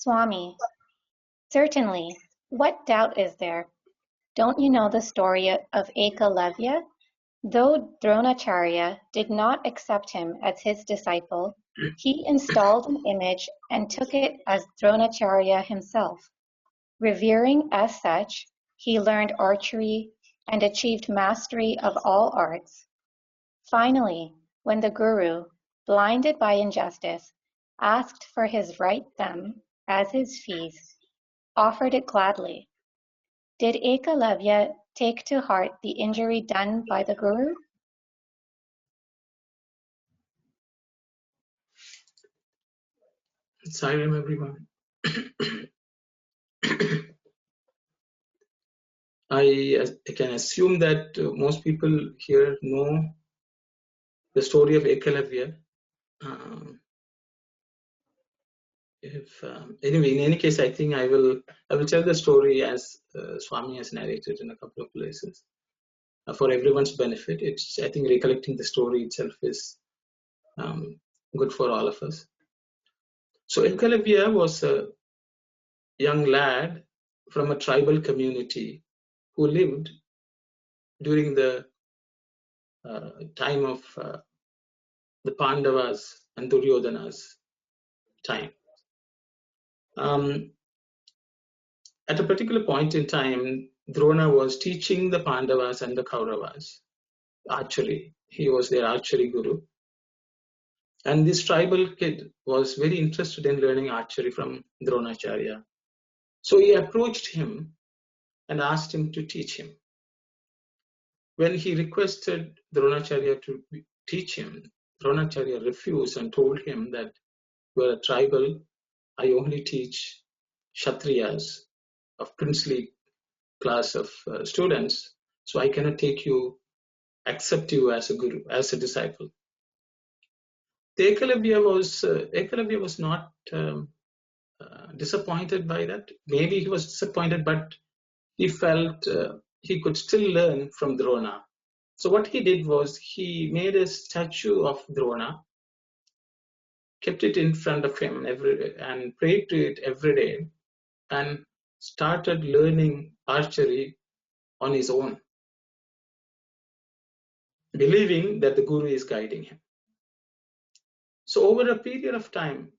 Swami: Certainly. What doubt is there? Don't you know the story of Ekalavya? Though Dronacharya did not accept him as his disciple, he installed an image and took it as Dronacharya himself. Revering as such, he learned archery and achieved mastery of all arts. Finally, when the Guru, blinded by injustice, asked for his right thumb as his fees, offered it gladly. Did Ekalavya take to heart the injury done by the Guru? Salam, everyone. I can assume that most people here know the story of Ekalavya. Anyway, in any case, I think I will tell the story as Swami has narrated in a couple of places for everyone's benefit. I think recollecting the story itself is good for all of us. So Ekalavya was a young lad from a tribal community who lived during the time of the Pandavas and Duryodhana's time. At a particular point in time, Drona was teaching the Pandavas and the Kauravas archery. He was their archery guru. And this tribal kid was very interested in learning archery from Dronacharya. So he approached him and asked him to teach him. When he requested Dronacharya to teach him, Dronacharya refused and told him that you are a tribal, I only teach Kshatriyas of princely class of students, so I cannot accept you as a guru, as a disciple. Ekalavya was not disappointed by that. Maybe he was disappointed, but he felt he could still learn from Drona. So what he did was he made a statue of Drona, kept it in front of him and prayed to it every day, and started learning archery on his own, believing that the Guru is guiding him. So over a period of time,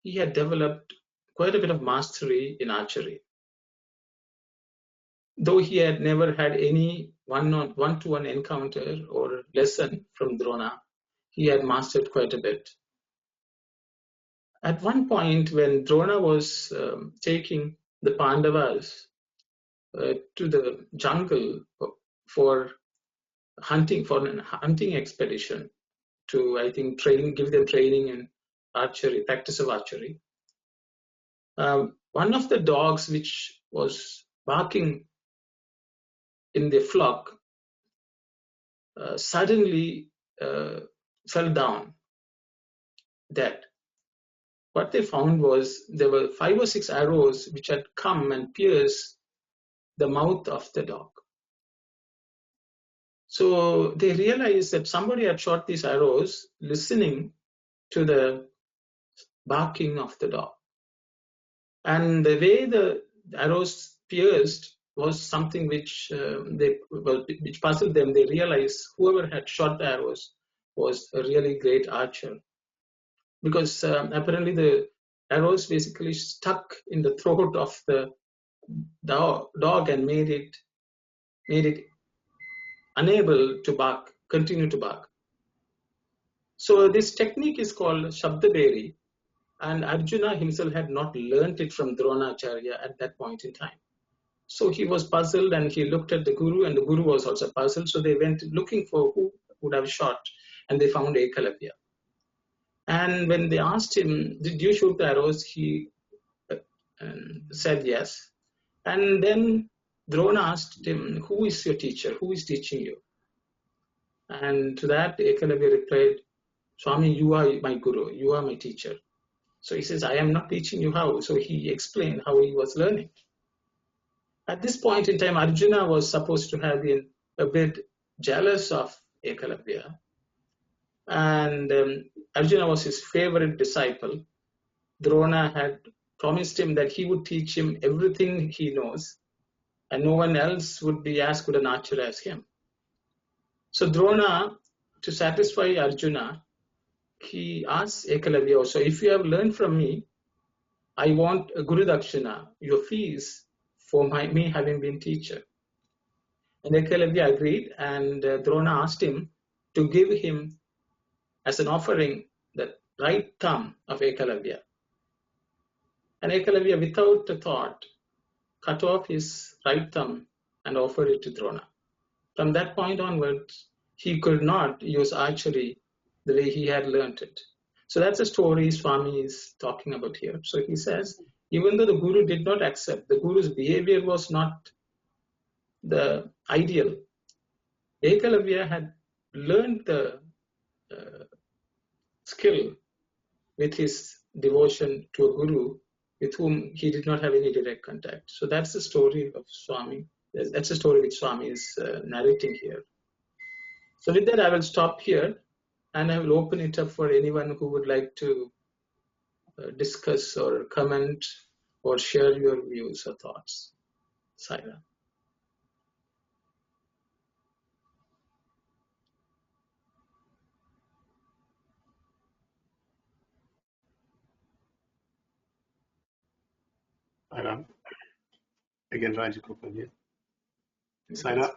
he had developed quite a bit of mastery in archery. Though he had never had any one-to-one encounter or lesson from Drona, he had mastered quite a bit. At one point, when Drona was taking the Pandavas to the jungle for an hunting expedition to, I think, give them training in archery, practice of archery. One of the dogs which was barking in the flock suddenly fell down dead. What they found was there were 5 or 6 arrows which had come and pierced the mouth of the dog. So they realized that somebody had shot these arrows listening to the barking of the dog. And the way the arrows pierced was something which puzzled them. They realized whoever had shot the arrows was a really great archer, because apparently the arrows basically stuck in the throat of the dog and made it unable to continue to bark. So this technique is called Shabdaberi, and Arjuna himself had not learnt it from Dronacharya at that point in time. So he was puzzled, and he looked at the Guru, and the Guru was also puzzled. So they went looking for who would have shot, and they found Ekalavya. And when they asked him, did you shoot the arrows? He said yes. And then Drona asked him, who is your teacher? Who is teaching you? And to that, Ekalavya replied, Swami, you are my Guru. You are my teacher. So he says, I am not teaching you how. So he explained how he was learning. At this point in time, Arjuna was supposed to have been a bit jealous of Ekalavya. And Arjuna was his favorite disciple. Drona had promised him that he would teach him everything he knows, and no one else would be as good an archer as him. So Drona, to satisfy Arjuna, he asks Ekalavya also, if you have learned from me, I want a Guru Dakshina, your fees for me having been teacher. And Ekalavya agreed, and Drona asked him to give him as an offering the right thumb of Ekalavya. And Ekalavya, without a thought, cut off his right thumb and offered it to Drona. From that point onwards, he could not use archery the way he had learnt it. So that's the story Swami is talking about here. So he says, even though the Guru did not accept, the Guru's behavior was not the ideal. Ekalavya had learned the skill with his devotion to a Guru with whom he did not have any direct contact. So that's the story of Swami. That's the story which Swami is narrating here. So with that, I will stop here and I will open it up for anyone who would like to discuss or comment or share your views or thoughts. Saira. Saira. Again, Rajagopal here. Saira.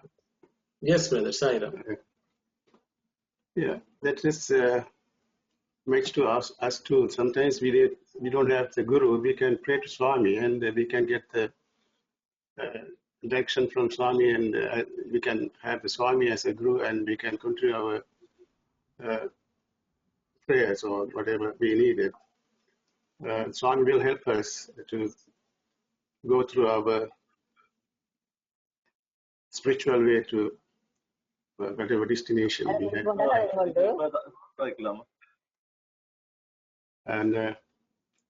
Yes, brother, Saira. Yeah, that just makes to us too. Sometimes we don't have the Guru, we can pray to Swami and we can get the direction from Swami, and we can have the Swami as a Guru, and we can continue our prayers or whatever we needed. Swami will help us to go through our spiritual way to whatever destination we had. And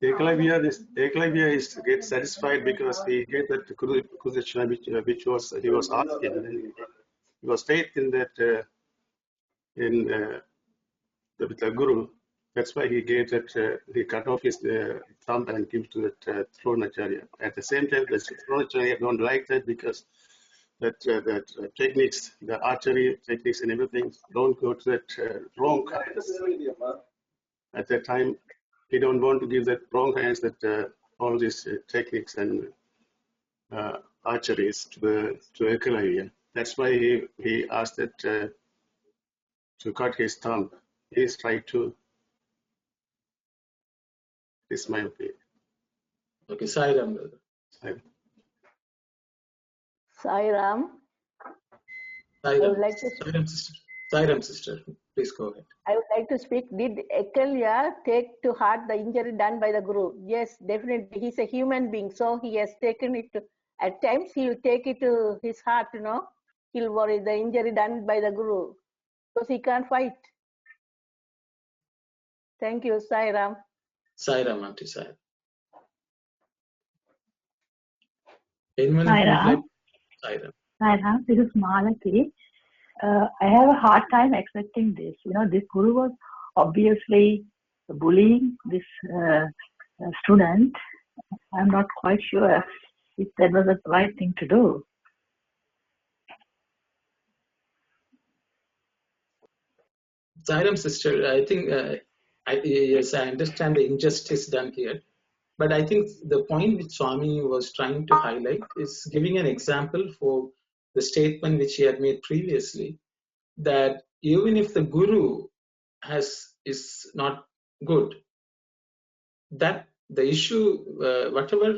Ekalavya gets satisfied because he gave that Guru Dakshina which was he was asking, and he was faith in that with the Guru. That's why he gave that he cut off his thumb and give to that Dronacharya. At the same time, the Dronacharya don't like that because that techniques, the archery techniques and everything don't go to that wrong hands. At that time, he don't want to give that wrong hands that all these techniques and archeries to Ekalavya. That's why he asked that to cut his thumb. He's trying to. This is my opinion. Okay, Sairam, brother. Sairam. I would like to. Sairam, sister. Please go ahead. I would like to speak. Did Ekalavya take to heart the injury done by the Guru? Yes, definitely. He's a human being, so he has taken it to, at times he'll take it to his heart, He'll worry the injury done by the Guru because he can't fight. Thank you, Sairam. Sairam, Auntie Sairam. Sairam, this is Malati. I have a hard time accepting this. This Guru was obviously bullying this student. I'm not quite sure if that was the right thing to do. Sairam, sister, I think, yes, I understand the injustice done here. But I think the point which Swami was trying to highlight is giving an example for the statement which he had made previously, that even if the Guru is not good, that the issue, whatever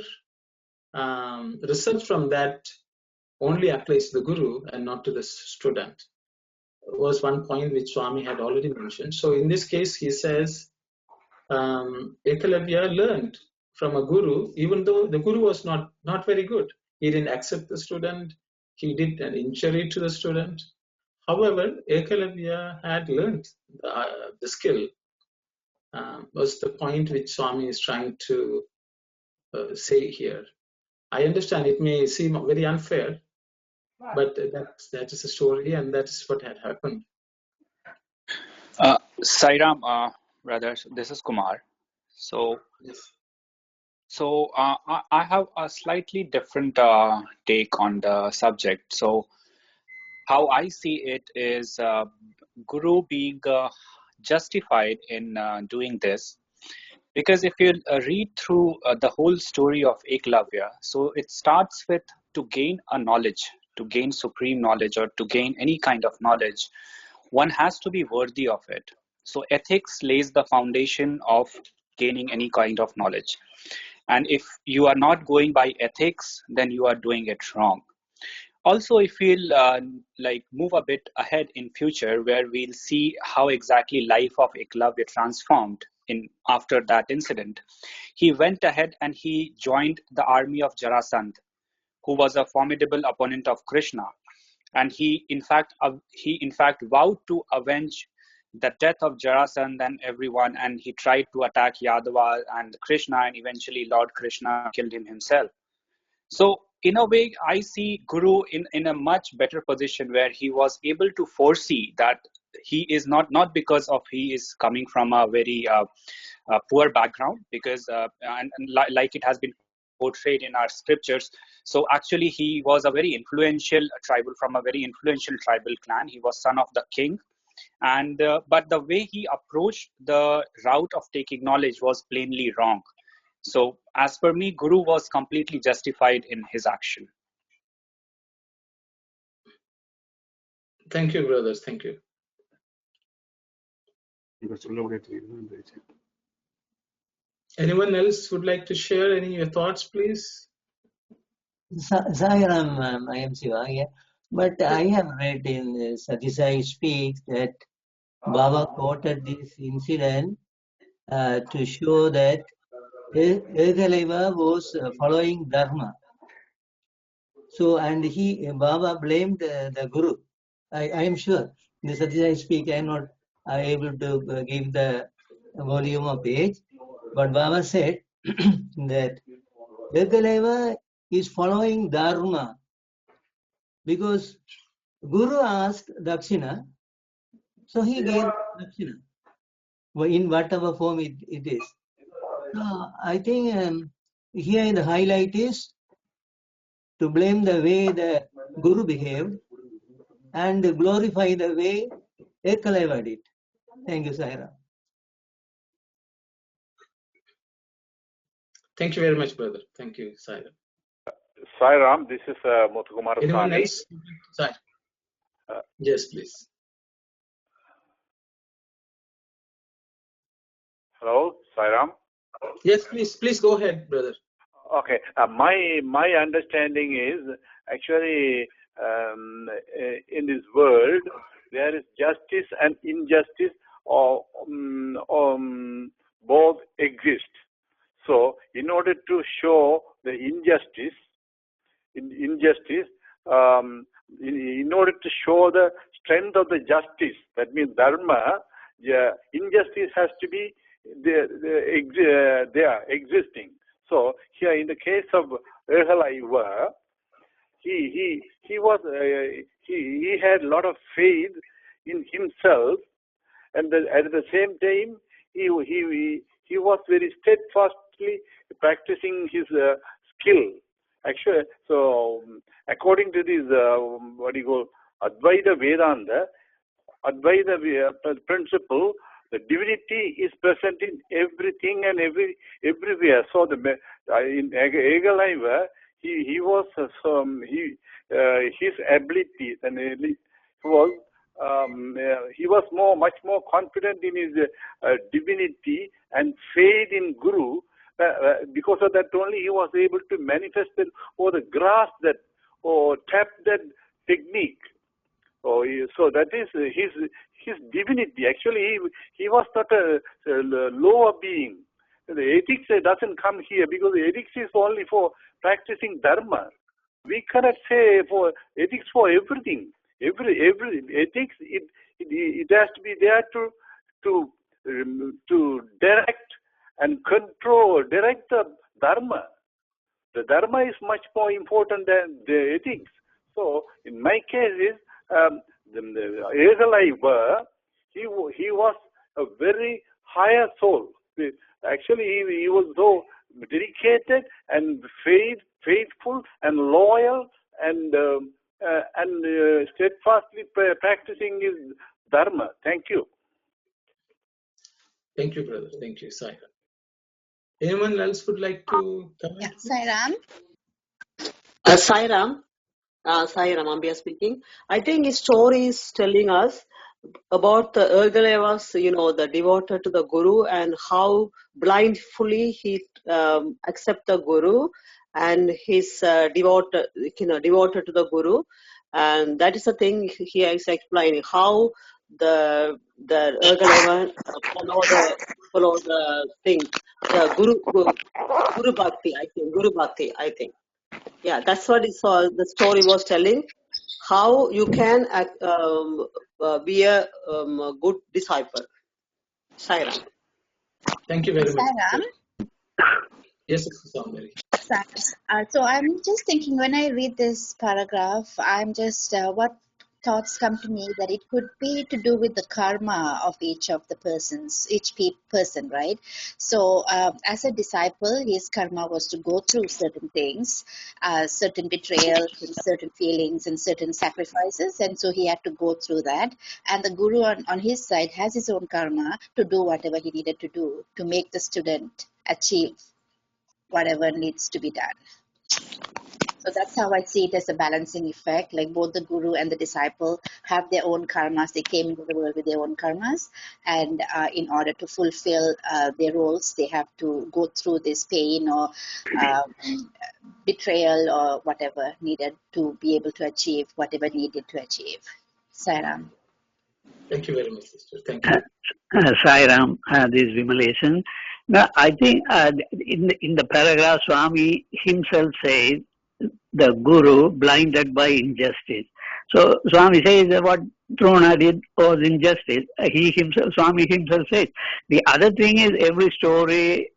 results from that only applies to the Guru and not to the student, was one point which Swami had already mentioned. So in this case, he says, Ekalavya learned from a Guru, even though the Guru was not very good. He didn't accept the student. He did an injury to the student. However, Ekalavya had learned the skill, was the point which Swami is trying to say here. I understand it may seem very unfair, but that is the story, and that is what had happened. Sairam, brothers, this is Kumar. So, yes. So I have a slightly different take on the subject. So how I see it is Guru being justified in doing this, because if you read through the whole story of Eklavya, so it starts with to gain a knowledge, to gain supreme knowledge, or to gain any kind of knowledge, one has to be worthy of it. So ethics lays the foundation of gaining any kind of knowledge. And if you are not going by ethics, then you are doing it wrong. Also, if we'll like move a bit ahead in future, where we'll see how exactly life of Eklavya transformed in after that incident, he went ahead and he joined the army of Jarasandh, who was a formidable opponent of Krishna, and he in fact vowed to avenge the death of Jarasandh and everyone, and he tried to attack Yadava and Krishna, and eventually Lord Krishna killed him himself. So in a way, I see Guru in a much better position, where he was able to foresee that he is not because of he is coming from a very poor background, because like it has been portrayed in our scriptures. So actually he was a very influential tribal, from a very influential tribal clan. He was son of the king, and but the way he approached the route of taking knowledge was plainly wrong. So as per me, Guru was completely justified in his action. Thank you, brothers. Thank you. Anyone else would like to share any of your thoughts, please? Sai Ram, I am Siva. Yeah. But I have read in Sathya Sai Speaks that Baba quoted this incident to show that Ekaleva was following Dharma. So, and Baba blamed the Guru. I am sure. In the Sathya Sai Speak, I am not able to give the volume of page. But Baba said that Ekaleva is following Dharma because Guru asked Dakshina, so he gave Dakshina in whatever form it is. So I think here the highlight is to blame the way the Guru behaved and glorify the way Ekaleva did. Thank you, Saira. Thank you very much, brother. Thank you, Sai. Sai Ram, this is Muthukumar Anyone Swami. else? Sai. Yes, please. Hello, Sai Ram. Yes, please. Please go ahead, brother. Okay. My understanding is actually in this world there is justice and injustice, or both exist. So, in order to show the injustice, in order to show the strength of the justice, that means dharma, injustice has to be there existing. So here in the case of Ekaleva, he had a lot of faith in himself, and at the same time he was very steadfastly practicing his skill. Actually, so according to this what you call Advaita Vedanta, Advaita principle, the divinity is present in everything and everywhere. So in Ekaleva, he was his abilities, and he was much more confident in his divinity and faith in Guru. Because of that only he was able to manifest it, or the grasp that, or tap that technique. So that is his divinity. Actually, he was not a lower being. The ethics doesn't come here, because the ethics is only for practicing dharma. We cannot say for ethics for everything. Every ethics, it has to be there to direct and direct the dharma. The dharma is much more important than the ethics. So in my case is Ekaleva, he was a very higher soul. Actually, he was so dedicated dedicated and faithful and loyal and steadfastly practicing his dharma. Thank you. Thank you, brother. Thank you, Sai Ram. Anyone else would like to comment? Yeah, Sai Ram. Sai Ram, Ambia speaking. I think his story is telling us about the Ergalevas, the devoted to the Guru, and how blindly he accept the Guru, and he's devoted to the Guru, and that is the thing he is explaining how the Ergaleva follow the thing, the Guru Bhakti. I think. Yeah, that's what the story was telling. How you can be a good disciple. Sai Ram. Thank you very much. Sai Ram. Yes, Soundari. So I'm just thinking, when I read this paragraph, I'm just what thoughts come to me, that it could be to do with the karma of each person, right? So as a disciple, his karma was to go through certain things, certain betrayals and certain feelings and certain sacrifices, and so he had to go through that. And the Guru on his side has his own karma to do whatever he needed to do to make the student achieve whatever needs to be done. So that's how I see it, as a balancing effect. Like both the Guru and the disciple have their own karmas. They came into the world with their own karmas, and in order to fulfill their roles, they have to go through this pain or betrayal or whatever needed to be able to achieve whatever needed to achieve. Sai Ram. Thank you very much, sister. Thank you. Sai Ram, this is Vimalesan. Now, I think in the paragraph, Swami himself says, the Guru blinded by injustice. So Swami says that what Drona did was injustice. Swami himself says. The other thing is, every story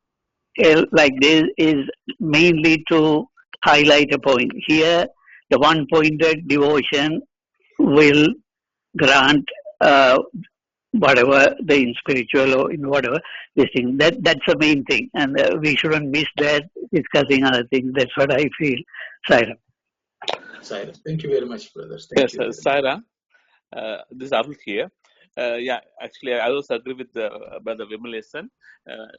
like this is mainly to highlight a point. Here, the one-pointed devotion will grant whatever the in spiritual or in whatever this thing. That's the main thing, and we shouldn't miss that discussing other things. That's what I feel. Sai Ram. Thank you very much, brothers. Thank you. Sai Ram, this is Arul here. Actually, I also agree with Brother Vimalesan,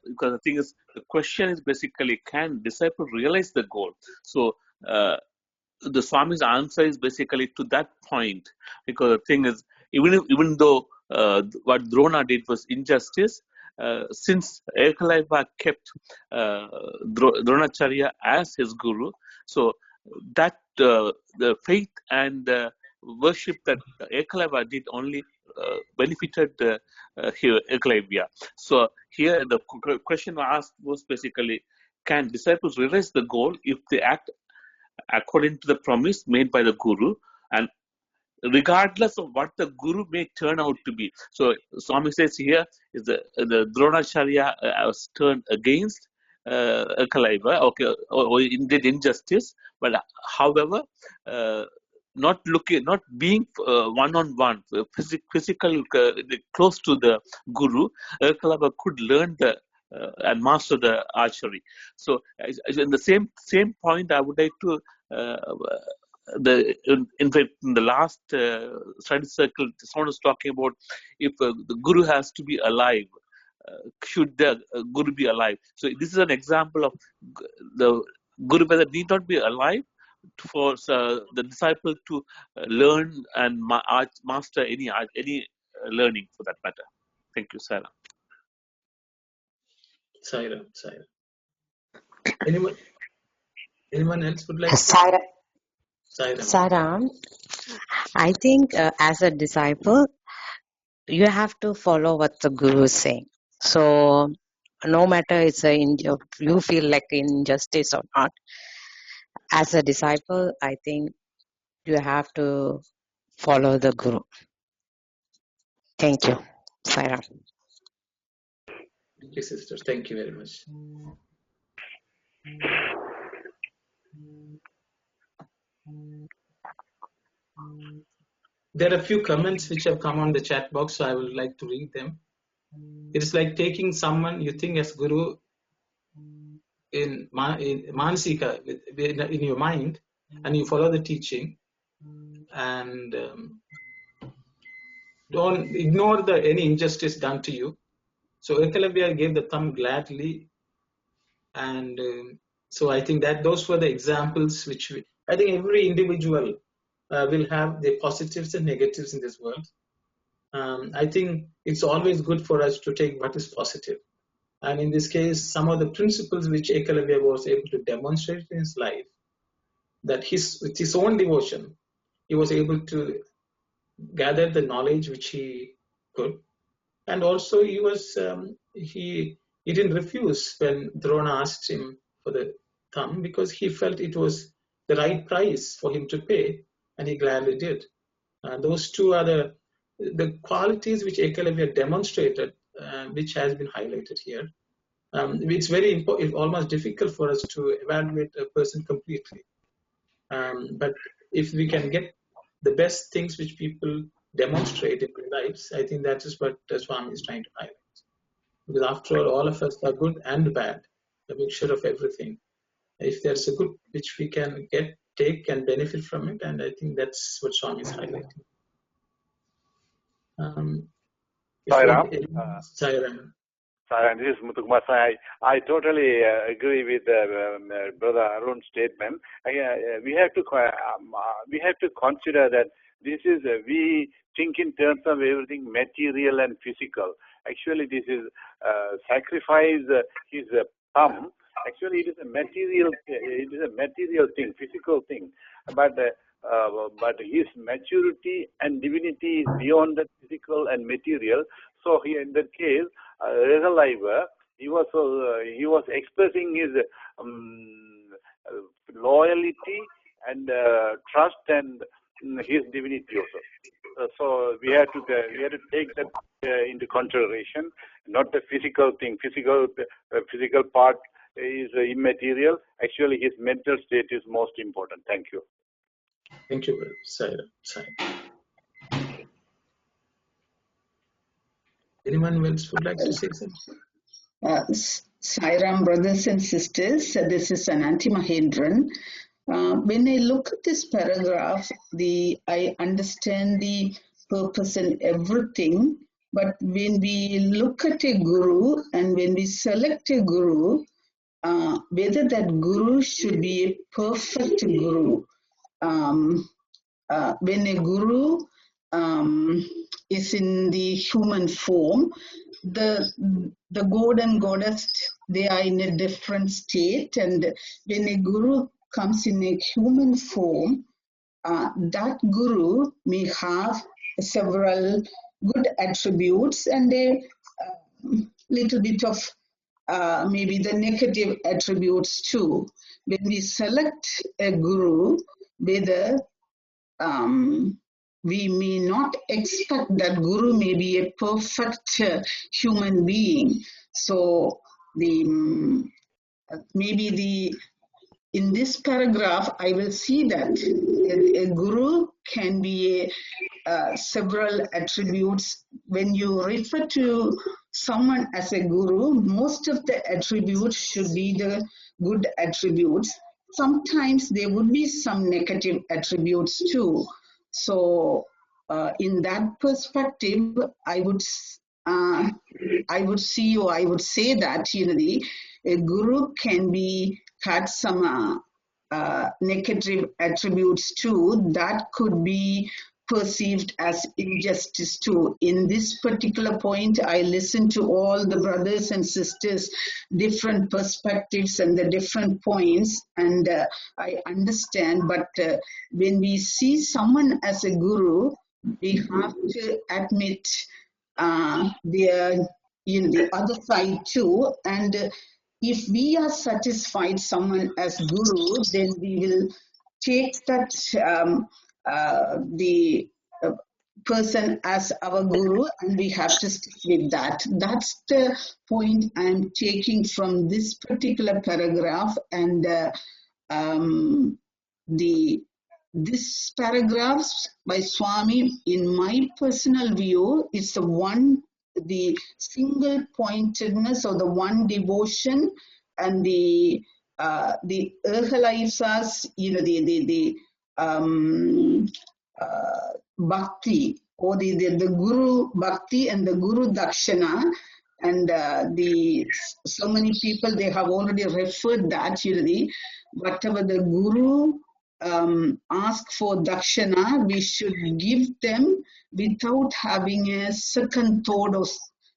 because the thing is, the question is basically, can disciple realize the goal? So the Swami's answer is basically to that point, because the thing is, even though what Drona did was injustice, since Ekalaiva kept Dronacharya as his guru, so that the faith and worship that Ekalaiva did only benefited Ekalaiva. So here the question asked was basically, can disciples realize the goal if they act according to the promise made by the Guru, and regardless of what the Guru may turn out to be? So Swami says here is the Dronacharya was turned against Ekalaiva, okay, or did injustice, but however, not being one-on-one, physical, close to the Guru, Ekalaiva could learn and master the archery. So in the same point, I would like to in fact, in the last study circle, someone was talking about if the Guru has to be alive, should the Guru be alive? So this is an example of the Guru whether need not be alive for the disciple to learn and master any learning for that matter. Thank you, Sarah. Sai Ram. Anyone else would like to? Sai Ram, I think as a disciple, you have to follow what the Guru is saying. So no matter you feel like injustice or not, as a disciple, I think you have to follow the Guru. Thank you, Sai Ram. Thank you, sister. Thank you very much. There are a few comments which have come on the chat box, so I would like to read them. It is like taking someone you think as Guru in Mansika, in your mind, and you follow the teaching, and don't ignore any injustice done to you. So Ekalavya gave the thumb gladly, and so I think that those were the examples which I think every individual will have the positives and negatives in this world. I think it's always good for us to take what is positive. And in this case, some of the principles which Ekalavya was able to demonstrate in his life, that with his own devotion, he was able to gather the knowledge which he could. And also he didn't refuse when Drona asked him for the thumb, because he felt it was the right price for him to pay, and he gladly did. Those two are the qualities which Ekalavya demonstrated, which has been highlighted here. It's very important, almost difficult for us to evaluate a person completely. But if we can get the best things which people demonstrate in their lives, I think that is what Swami is trying to highlight. Because after all of us are good and bad, a mixture of everything. If there's a good which we can take and benefit from it, and I think that's what Swami is highlighting. Sairam. Sairam, this is Muthukumar Sai. I totally agree with Brother Arun's statement. We have to consider that this is we think in terms of everything material and physical. Actually, this is sacrifice his thumb. Actually, it is a material. It is a material thing, physical thing. But his maturity and divinity is beyond the physical and material. So here in that case, Regalaiva, he was expressing his loyalty and trust and his divinity also. So we have to take that into consideration, not the physical thing. Physical part is immaterial. Actually, his mental state is most important. Thank you. Thank you, Sairam. Anyone else would like to say something? Sairam, brothers and sisters, this is Ananti Mahendran. When I look at this paragraph, I understand the purpose and everything, but when we look at a guru and when we select a guru, whether that guru should be a perfect guru. When a guru is in the human form, the god and goddess, they are in a different state, and when a guru comes in a human form, that guru may have several good attributes and a little bit of maybe the negative attributes too. When we select a guru, whether we may not expect that guru may be a perfect human being. So in this paragraph, I will see that a guru can be several attributes. When you refer to someone as a guru, most of the attributes should be the good attributes. Sometimes there would be some negative attributes too. So in that perspective, I would say that a guru can be had some negative attributes too that could be perceived as injustice too. In this particular point, I listened to all the brothers and sisters, different perspectives and the different points, and I understand. But when we see someone as a guru, we have to admit the other side too. And if we are satisfied someone as guru, then we will take that the person as our guru, and we have to stick with that. That's the point I'm taking from this particular paragraph. And this paragraph by Swami, in my personal view, is the single pointedness or the one devotion the Erhalaisas, bhakti, or the Guru Bhakti and the Guru Dakshana, and so many people, they have already referred that, whatever the Guru ask for Dakshana, we should give them without having a second thought or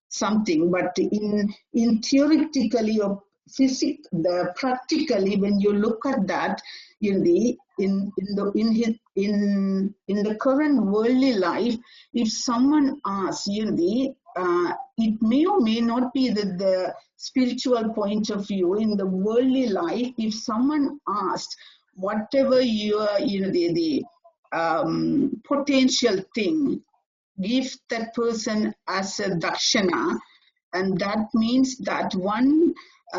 something. But in theoretically or practically, when you look at that, in the current worldly life, if someone asks, it may or may not be the spiritual point of view. In the worldly life, if someone asks whatever your the potential thing, give that person as a dakshana, and that means that one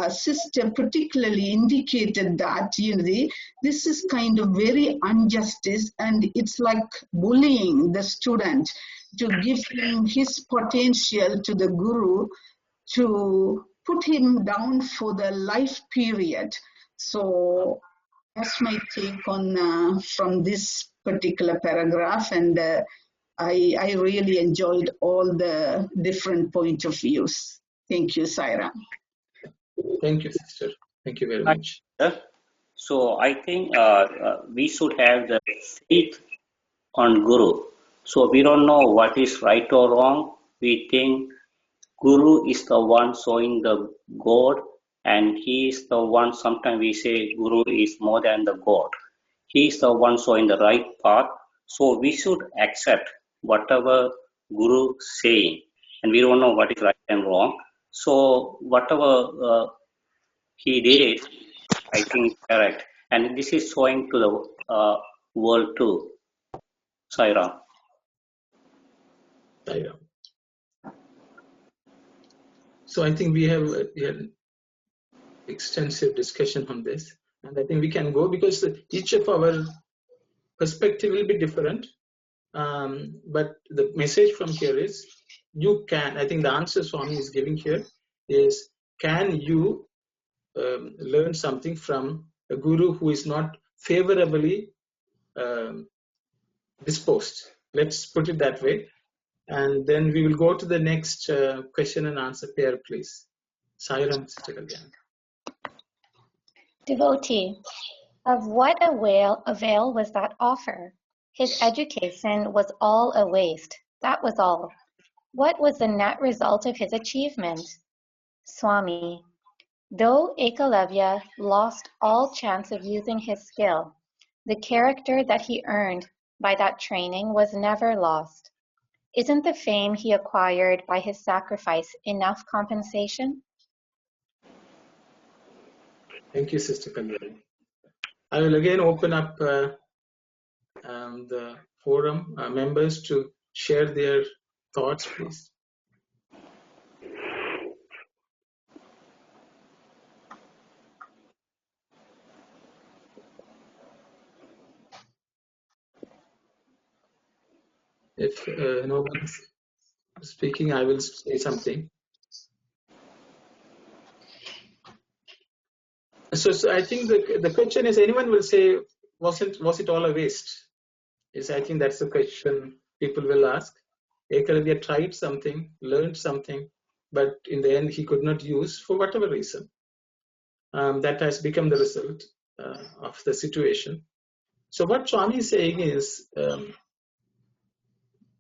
sister particularly indicated that this is kind of very injustice, and it's like bullying the student to give him his potential to the guru, to put him down for the life period. So that's my take on from this particular paragraph, and I really enjoyed all the different point of views. Thank you, Saira. Thank you, sister. Thank you very much. So I think we should have the faith on Guru. So we don't know what is right or wrong. We think Guru is the one showing the God, and he is the one, sometimes we say Guru is more than the God. He is the one showing the right path. So we should accept whatever Guru saying, and we don't know what is right and wrong. So whatever he did, I think correct. And this is showing to the world too. Saira. Saira. So I think we have extensive discussion on this, and I think we can go, because each of our perspective will be different. But the message from here is, you can, I think the answer Swami is giving here is, can you learn something from a guru who is not favorably disposed? Let's put it that way. And then we will go to the next question and answer pair, please. Sairam, Sister Kalyan. Devotee, of what avail was that offer? His education was all a waste, that was all. What was the net result of his achievement? Swami, though Ekalavya lost all chance of using his skill, the character that he earned by that training was never lost. Isn't the fame he acquired by his sacrifice enough compensation? Thank you, Sister Kalyan. I will again open up the forum members to share their thoughts, please. If no one is speaking, I will say something. So I think the question is, anyone will say, was it all a waste? I think that's the question people will ask. Ekalavya tried something, learned something, but in the end he could not use for whatever reason. That has become the result of the situation. So what Swami is saying is,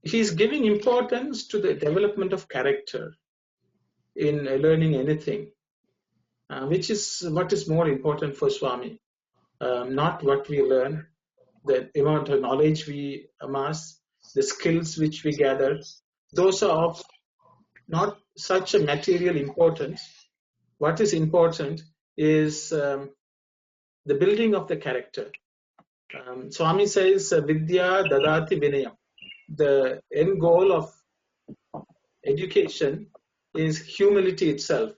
he's giving importance to the development of character in learning anything, which is what is more important for Swami, not what we learn, the amount of knowledge we amass, the skills which we gather. Those are of not such a material importance. What is important is the building of the character. Swami says, Vidya Dadati Vinayam. The end goal of education is humility itself.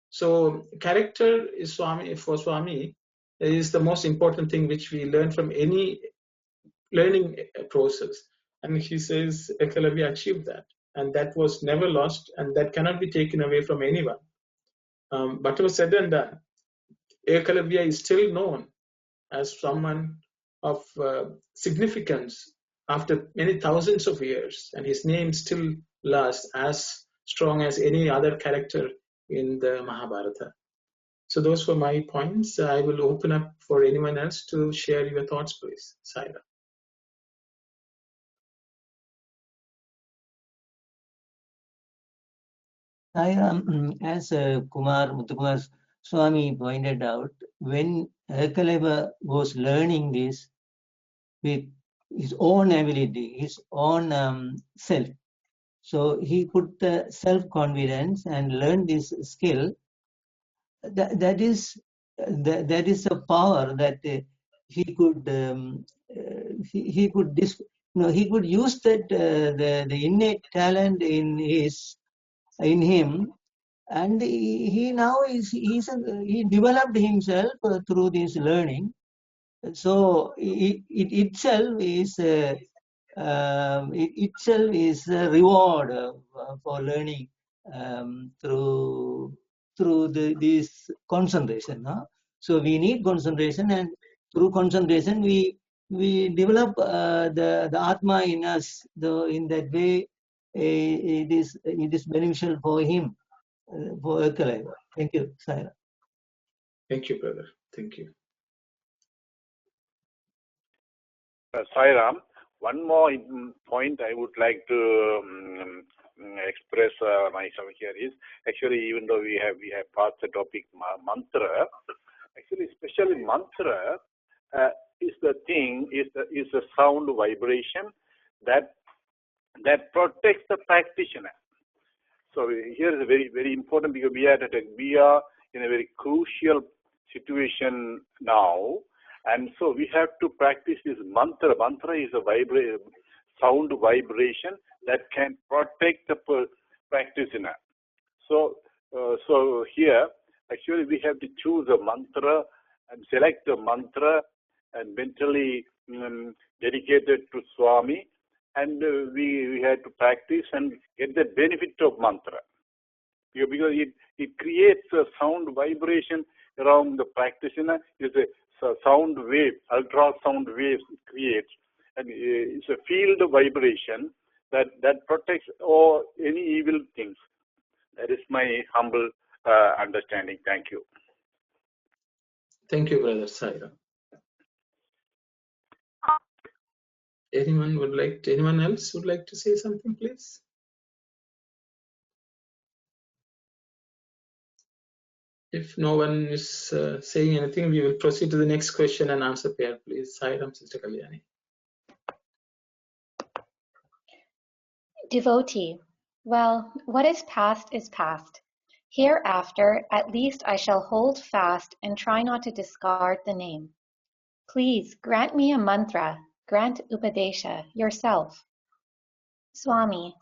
So character is for Swami is the most important thing which we learn from any learning process. And he says Ekalavya achieved that, and that was never lost, and that cannot be taken away from anyone. whatever said and done, Ekalavya is still known as someone of significance after many thousands of years, and his name still lasts as strong as any other character in the Mahabharata. So those were my points. I will open up for anyone else to share your thoughts, please. Saira. As Muthukumar Swami pointed out, when Ekalava was learning this with his own ability, his own self, so he put the self-confidence and learned this skill. That is a power that he could he could he could use that the innate talent in him, and he now he developed himself through this learning. So it itself is a reward for learning through this concentration. So we need concentration, and through concentration we develop the Atma in us. In that way, it is beneficial for him, for Ekalava. Thank you, Saira. Thank you, brother. Thank you. Sairam, one more point I would like to express myself here is, actually, even though we have passed the topic mantra, actually, especially mantra is the thing, is the sound vibration that protects the practitioner. So here is very, very important, because we are in a very crucial situation now, and so we have to practice this mantra. Mantra is a sound vibration that can protect the practitioner. So here, actually, we have to choose a mantra and select a mantra and mentally dedicated to Swami, and we had to practice and get the benefit of mantra, because it creates a sound vibration around the practitioner. It's a sound wave, ultrasound waves it creates, and it's a field vibration that protects all any evil things. That is my humble understanding. Thank you. Thank you, brother Saira. Anyone else would like to say something, please? If no one is saying anything, we will proceed to the next question and answer pair, please. Sairam, Sister Kalyani. Devotee, well, what is past. Hereafter, at least I shall hold fast and try not to discard the name. Please grant me a mantra, grant Upadesha yourself. Swami,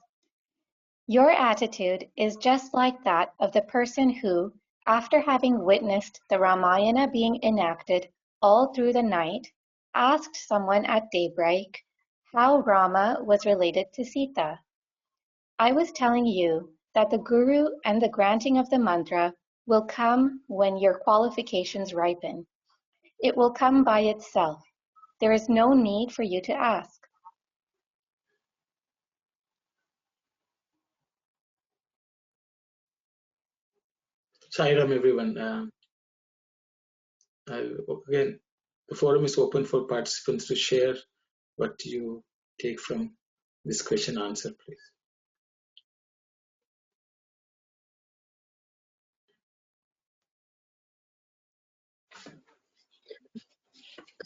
your attitude is just like that of the person who, after having witnessed the Ramayana being enacted all through the night, asked someone at daybreak how Rama was related to Sita. I was telling you that the Guru and the granting of the mantra will come when your qualifications ripen. It will come by itself. There is no need for you to ask. Sairam, everyone. Again, the forum is open for participants to share what you take from this question answer, please.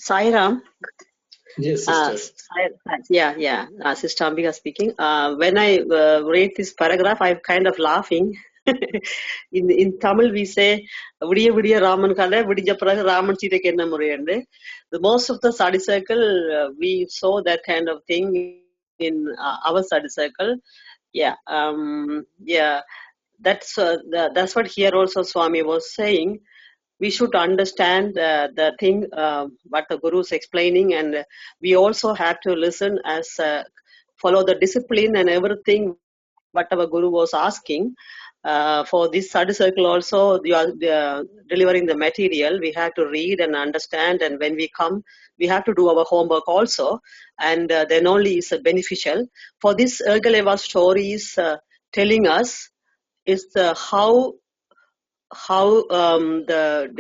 Sairam. Yes, sister. Sister Ambika speaking. When I read this paragraph, I'm kind of laughing. in Tamil, we say, "Vidiya vidiya Raman kala, vidija praga Raman Sita kenna muriyande." The most of the study circle, we saw that kind of thing in our study circle. That's what here also Swami was saying. We should understand the thing what the Guru is explaining, and we also have to listen as follow the discipline and everything whatever Guru was asking. For this study circle also, you are delivering the material. We have to read and understand, and when we come, we have to do our homework also, and then only is beneficial. For this Ergaleva story is telling us is how the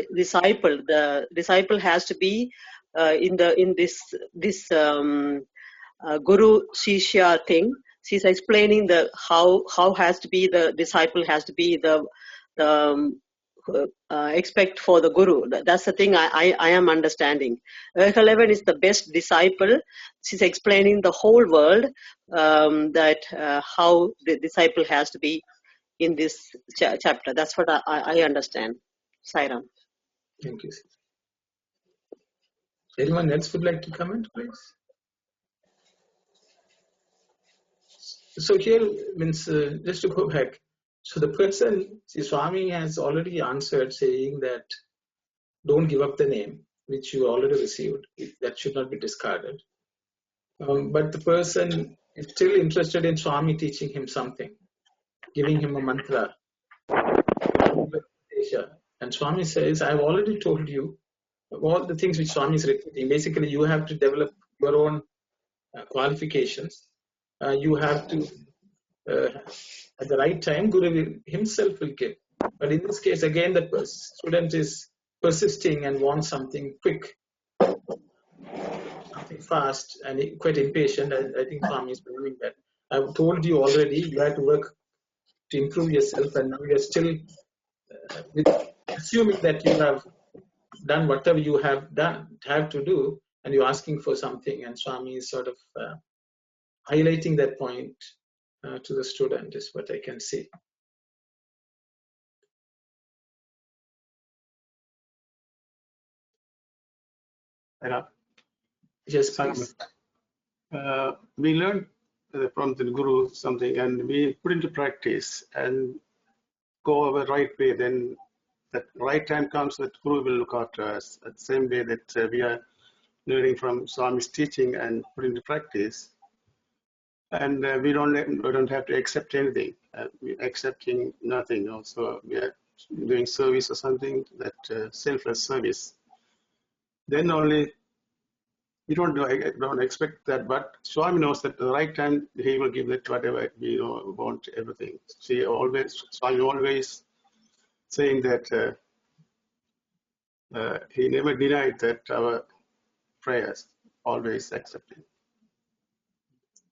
disciple has to be in this Guru Shishya thing. She's explaining the how has to be the disciple has to be the expect for the Guru. That's the thing I am understanding. Ergaleva is the best disciple. She's explaining the whole world that how the disciple has to be in this chapter. That's what I understand. Sairam. Thank you. Anyone else would like to comment, please? So here means just to go back. So the person, see, Swami has already answered saying that don't give up the name which you already received. That should not be discarded. But the person is still interested in Swami teaching him something, giving him a mantra. And Swami says, I've already told you all the things which Swami is repeating. Basically, you have to develop your own qualifications. You have to, at the right time, Guru himself will give. But in this case, again, the student is persisting and wants something quick, something fast, and quite impatient. I think Swami is believing that. I've told you already, you have to work to improve yourself, and now you're still assuming that you have done whatever you have to do, and you're asking for something, and Swami is sort of highlighting that point to the student is what I can see. Yes, please. We learned from the Guru something, and we put into practice and go our right way. Then that right time comes that Guru will look after us. At the same way that we are learning from Swami's teaching and put into practice. And we don't have to accept anything. We're accepting nothing. Also, we are doing service or something, that selfless service. Then only we don't expect that, but Swami knows that at the right time he will give that whatever we want, everything. Swami always saying that he never denied that our prayers always accepted.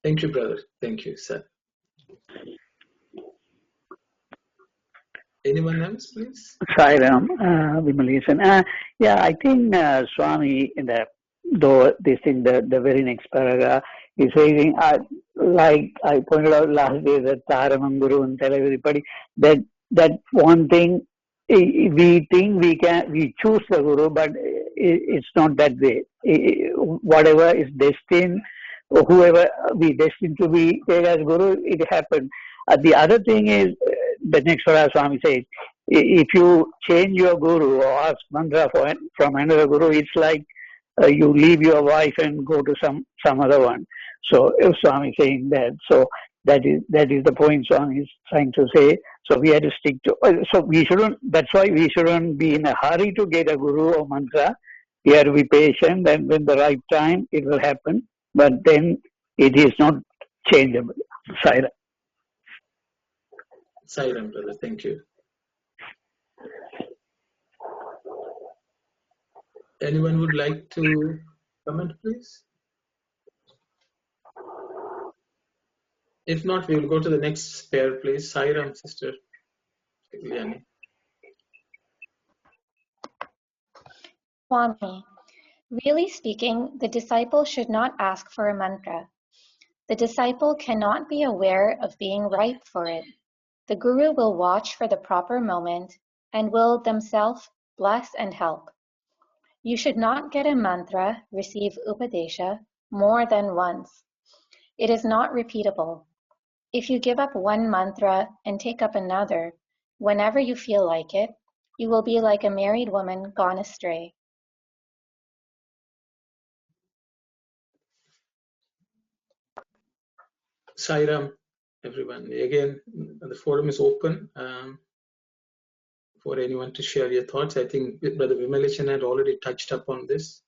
Thank you, brother. Thank you, sir. Anyone else, please? Sairam, Vimalesan. Yeah, I think Swami, though this in the very next paragraph, is saying, like I pointed out last day, that Taramam Guru and tell everybody that one thing we think we choose the Guru, but it's not that way. Whatever is destined, whoever we destined to be there as Guru, it happened. The other thing is, the next Vara Swami says, if you change your Guru or ask mantra from another Guru, it's like you leave your wife and go to some other one. So Swami is saying that. So that is the point Swami is trying to say. So we have to stick to. So we shouldn't. That's why we shouldn't be in a hurry to get a Guru or mantra. We have to be patient, and when the right time, it will happen. But then it is not changeable. Sairam. Sairam, brother. Thank you. Anyone would like to comment, please? If not, we will go to the next pair, please. Sairam, sister. Swami, really speaking, the disciple should not ask for a mantra. The disciple cannot be aware of being ripe for it. The Guru will watch for the proper moment and will themselves bless and help. You should not get a mantra, receive upadesha, more than once. It is not repeatable. If you give up one mantra and take up another, whenever you feel like it, you will be like a married woman gone astray. Sairam, everyone. Again, the forum is open for anyone to share your thoughts. I think Brother Vimalechan had already touched upon this.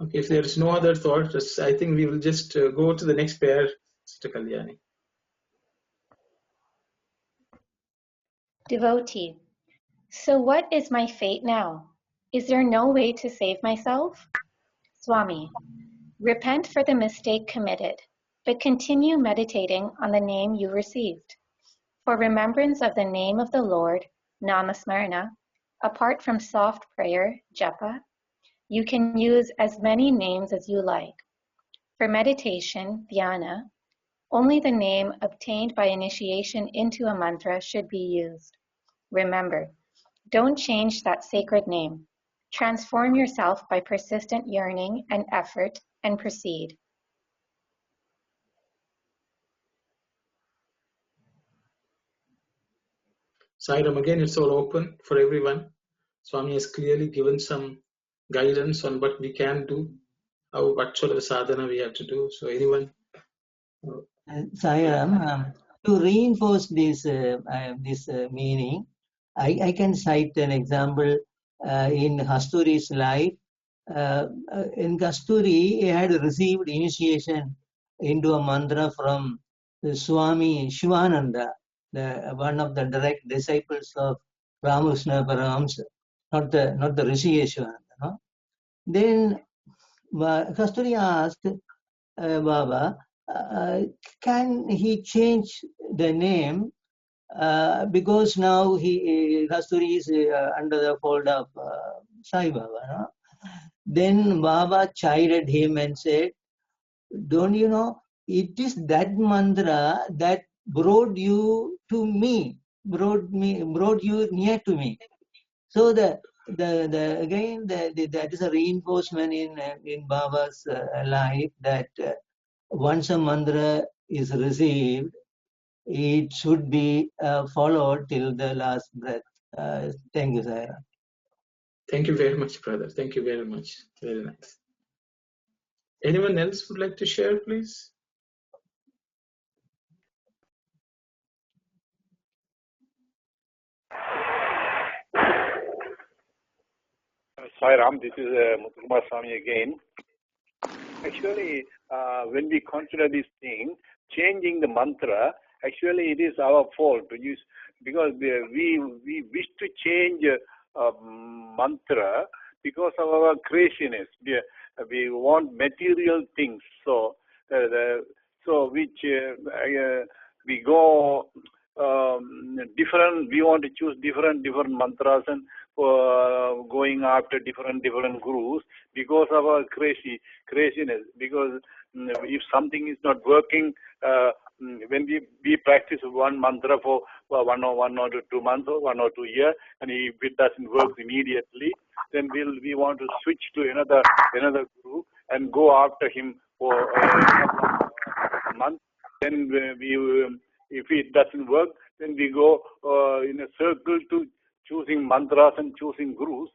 Okay, if there is no other thoughts, I think we will just go to the next pair, Sister Kalyani. Devotee. So what is my fate now? Is there no way to save myself? Swami. Repent for the mistake committed, but continue meditating on the name you received. For remembrance of the name of the Lord, Namasmarana, apart from soft prayer, japa, you can use as many names as you like. For meditation, dhyana, only the name obtained by initiation into a mantra should be used. Remember, don't change that sacred name. Transform yourself by persistent yearning and effort and proceed. Sairam, again, it's all open for everyone. Swami has clearly given some guidance on what we can do, what sort of sadhana we have to do. So anyone? Sairam, to reinforce this meaning, I can cite an example in Kasturi's life. In Kasturi, he had received initiation into a mantra from Swami Shivananda, one of the direct disciples of Ramakrishna Paramahamsa, not the Rishi Shivananda. No? Then Kasturi asked Baba, can he change the name because now Kasturi is under the fold of Sai Baba. No? Then Baba chided him and said, don't you know, it is that mantra that brought you to me, brought you near to me. So that is a reinforcement in Baba's life that once a mantra is received, it should be followed till the last breath. Thank you, Saira. Thank you very much, brother. Thank you very much. Very nice. Anyone else would like to share, please? Sai Ram, this is Muthukumar Swami again. Actually, when we consider this thing, changing the mantra, actually it is our fault because we wish to change mantra because of our craziness. We want material things, so which we go different. We want to choose different mantras and going after different gurus because of our craziness. Because if something is not working, when we practice one mantra for 1 or 2 months or 1 or 2 years, and if it doesn't work immediately, then we want to switch to another guru and go after him for a month. Then if it doesn't work, then we go in a circle to choosing mantras and choosing gurus.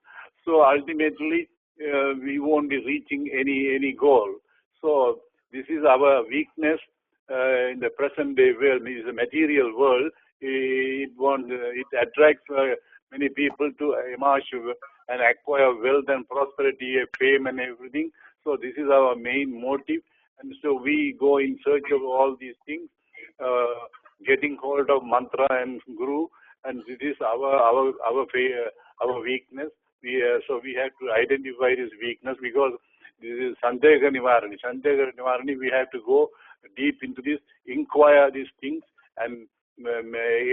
So ultimately, we won't be reaching any goal. So this is our weakness in the present day world. It is a material world. It attracts many people to emerge and acquire wealth and prosperity, fame and everything. So this is our main motive. And so we go in search of all these things, getting hold of mantra and guru, and this is our weakness. So we have to identify this weakness, because this is Sandeha Nivarini. Sandeha Nivarini, we have to go deep into this, inquire these things, and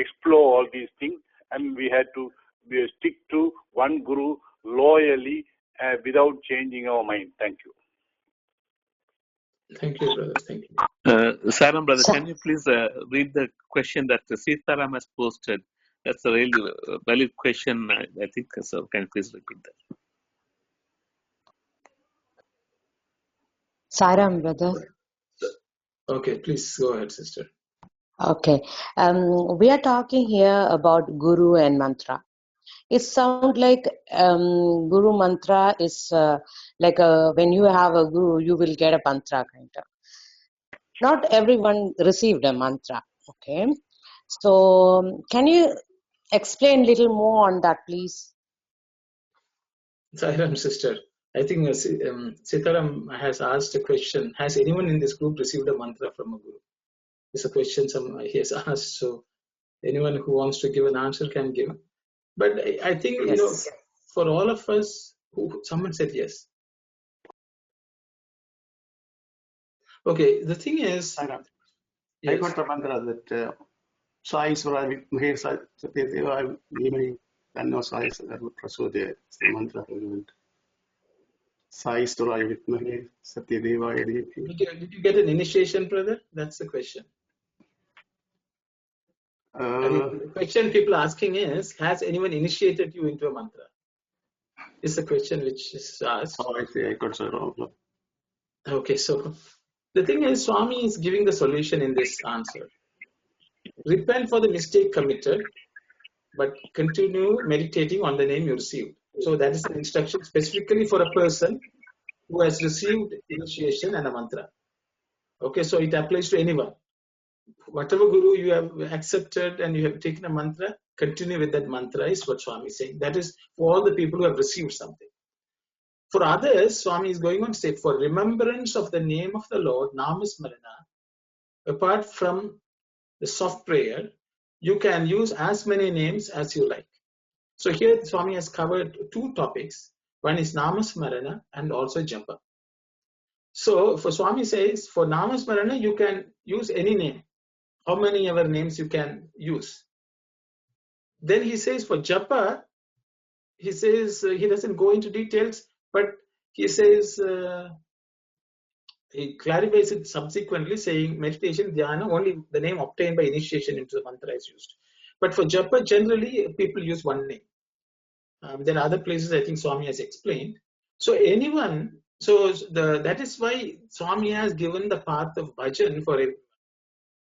explore all these things, and we had to stick to one guru loyally without changing our mind. Thank you. Thank you, brother. Thank you. Saram, brother, can you please read the question that Sitaram has posted? That's a really valid question, I think. So can you please repeat that? Saram, brother. Okay, please go ahead, sister. Okay. We are talking here about guru and mantra. It sounds like Guru mantra is like when you have a Guru, you will get a mantra kind of. Not everyone received a mantra. Okay. So can you explain a little more on that, please? Sairam sister, I think Sitaram has asked a question. Has anyone in this group received a mantra from a Guru? It's a question he has asked. So anyone who wants to give an answer can give. But I think, Yes. for all of us, someone said yes. Okay, the thing is, I yes. got the mantra that Sai Sura Mahe Satyadeva Vimani Tanno Sai Prasodaya. It's the mantra for the Sai Sura Mahe Satyadeva Yadipi. Did you get an initiation, brother? That's the question. The question people are asking is, has anyone initiated you into a mantra? Is the question which is asked. Oh, I see. I got so wrong. Okay, so the thing is, Swami is giving the solution in this answer. Repent for the mistake committed, but continue meditating on the name you received. So that is an instruction specifically for a person who has received initiation and a mantra. Okay, so it applies to anyone. Whatever Guru you have accepted and you have taken a mantra, continue with that mantra is what Swami is saying. That is for all the people who have received something. For others, Swami is going on to say, for remembrance of the name of the Lord, Namasmarana, apart from the soft prayer, you can use as many names as you like. So here Swami has covered two topics. One is Namasmarana and also Japa. So for Swami says, for Namasmarana, you can use any name. How many ever names you can use. Then he says for Japa, he says, he doesn't go into details, but he says, he clarifies it subsequently saying meditation, dhyana, only the name obtained by initiation into the mantra is used. But for Japa, generally people use one name. There are other places I think Swami has explained. So anyone, that is why Swami has given the path of bhajan for everyone.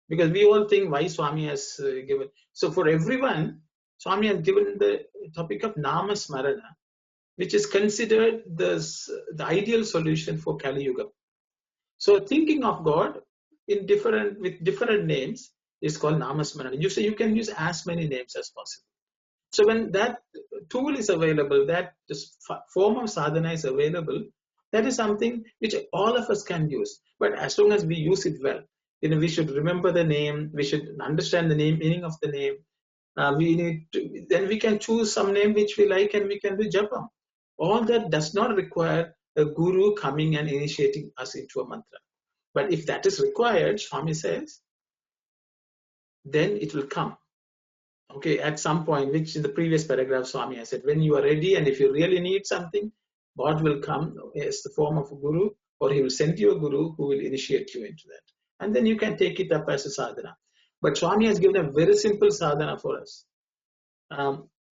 Because we all think why Swami has given. So for everyone, Swami has given the topic of Nama Smarana, which is considered the ideal solution for Kali Yuga. So thinking of God with different names is called Nama Smarana. You can use as many names as possible. So when that tool is available, that form of sadhana is available, that is something which all of us can use. But as long as we use it well, we should remember the name, we should understand the meaning of the name. Then we can choose some name which we like and we can do japa. All that does not require a guru coming and initiating us into a mantra. But if that is required, Swami says, then it will come. Okay, at some point, which in the previous paragraph, Swami has said, when you are ready and if you really need something, God will come as the form of a guru, or he will send you a guru who will initiate you into that. And then you can take it up as a sadhana. But Swami has given a very simple sadhana for us.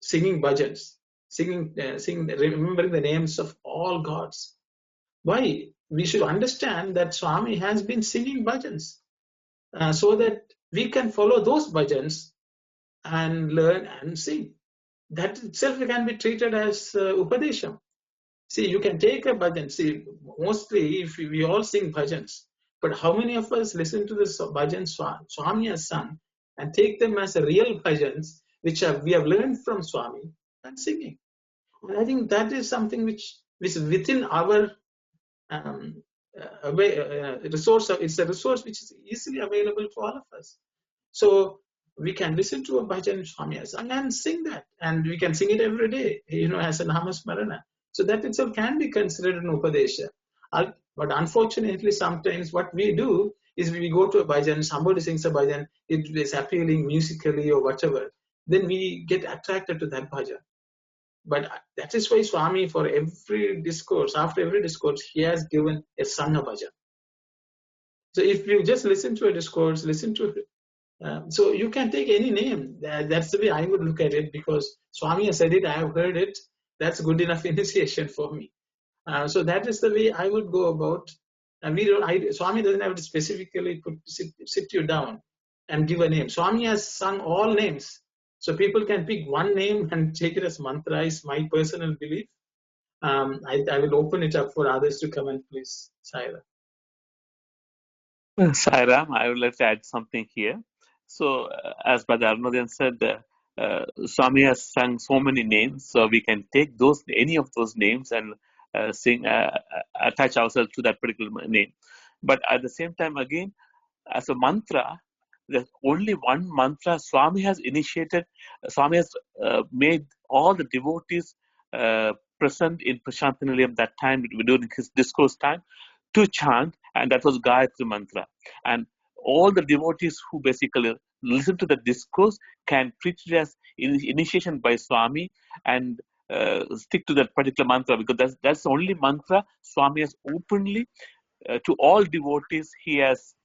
Singing bhajans, remembering the names of all gods. Why? We should understand that Swami has been singing bhajans so that we can follow those bhajans and learn and sing. That itself can be treated as upadesham. See, you can take a bhajan. See, mostly if we all sing bhajans, but how many of us listen to the bhajans Swami has sung and take them as a real bhajans, which we have learned from Swami and singing? And I think that is something which is within our resource. It's a resource which is easily available to all of us. So we can listen to a bhajan Swami has sung and sing that, and we can sing it every day, as a Namasmarana. So that itself can be considered an upadesha. But unfortunately, sometimes what we do is we go to a bhajan, somebody sings a bhajan, it is appealing musically or whatever, then we get attracted to that bhajan. But that is why Swami, for every discourse, after every discourse, he has given a sanga bhajan. So if you just listen to a discourse, listen to it. So you can take any name. That's the way I would look at it, because Swami has said it, I have heard it. That's good enough initiation for me. So that is the way I would go about. And Swami doesn't have to specifically sit you down and give a name. Swami has sung all names. So people can pick one name and take it as mantra is my personal belief. I will open it up for others to comment, please. Saira. Sairam, I would like to add something here. So, as Brother Arunodhan said, Swami has sung so many names, so we can take any of those names and sing, attach ourselves to that particular name. But at the same time, again, as a mantra, there's only one mantra Swami has initiated. Swami has made all the devotees present in Prashant Nilayam that time during his discourse time to chant, and that was Gayatri mantra. And all the devotees who basically listen to the discourse can treat it as initiation by Swami and stick to that particular mantra, because that's the only mantra Swami has openly to all devotees he has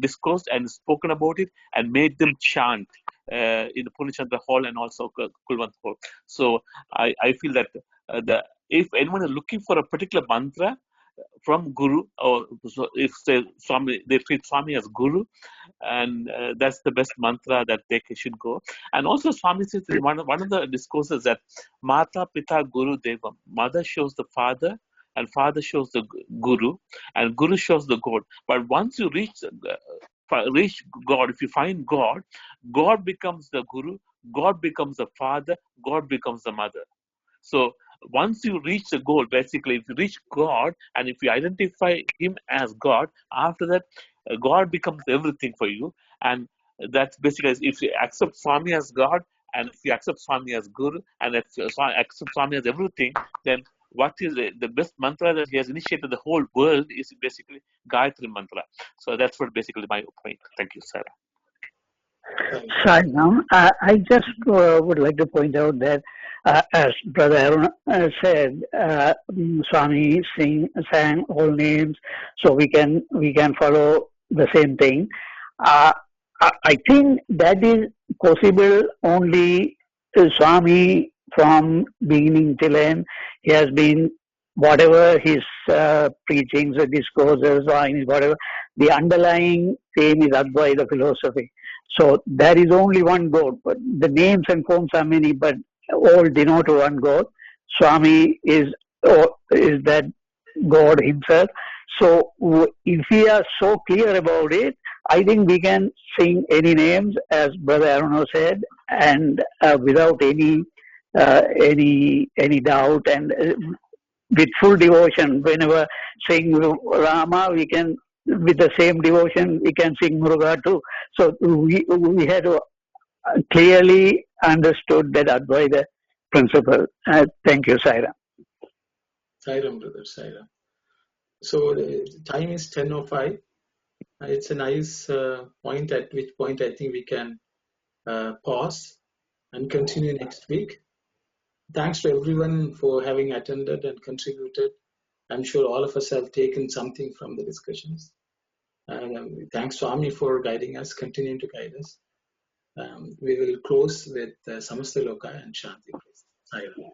discussed and spoken about it and made them chant in the Purnachandra Hall and also Kulwant Hall. So I feel that if anyone is looking for a particular mantra from Guru, or if they treat Swami as Guru, and that's the best mantra that they should go. And also Swami says in one of the discourses that Mata Pita Guru Devam, mother shows the father and father shows the Guru and Guru shows the God. But once you reach God, if you find God, God becomes the Guru, God becomes the father, God becomes the mother. So once you reach the goal, basically, if you reach God and if you identify Him as God, after that, God becomes everything for you. And that's basically, if you accept Swami as God, and if you accept Swami as Guru, and if you accept Swami as everything, then what is the best mantra that he has initiated the whole world is basically Gayatri mantra. So that's what basically my point. Thank you, Sarah. Sainam, I just would like to point out that as Brother Arun said, Swami sang all names, so we can follow the same thing. I think that is possible only to Swami from beginning till end. He has been, whatever his preachings or discourses or whatever, the underlying theme is Advaita philosophy. So there is only one God, but the names and forms are many, but all denote one God. Swami is that God himself. So if we are so clear about it, I think we can sing any names, as Brother Aruno said, and without any doubt, and with full devotion. Whenever sing Rama, we can, with the same devotion, we can sing Muruga too. So we had clearly understood that Advaita principle. Thank you, Sairam. Sairam, brother, Sairam. So the time is 10:05. It's a nice point, at which point I think we can pause and continue next week. Thanks to everyone for having attended and contributed. I'm sure all of us have taken something from the discussions. And thanks Swami for guiding us, continuing to guide us. We will close with Samasta Loka and Shanti, please. Sairam.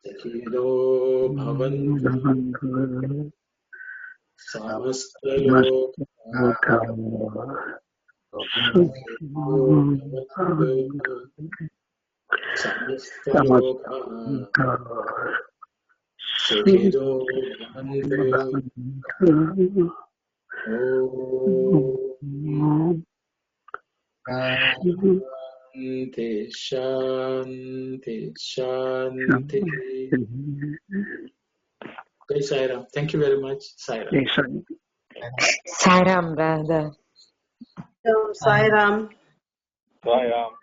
Sakhido Bhavantu Samastaloka Samastaloka Sakhido Bhavantu. Shanti, Shanti, Shanti. Jai Sairam. Thank you very much, Sairam. Sairam, brother. Sairam. Sairam.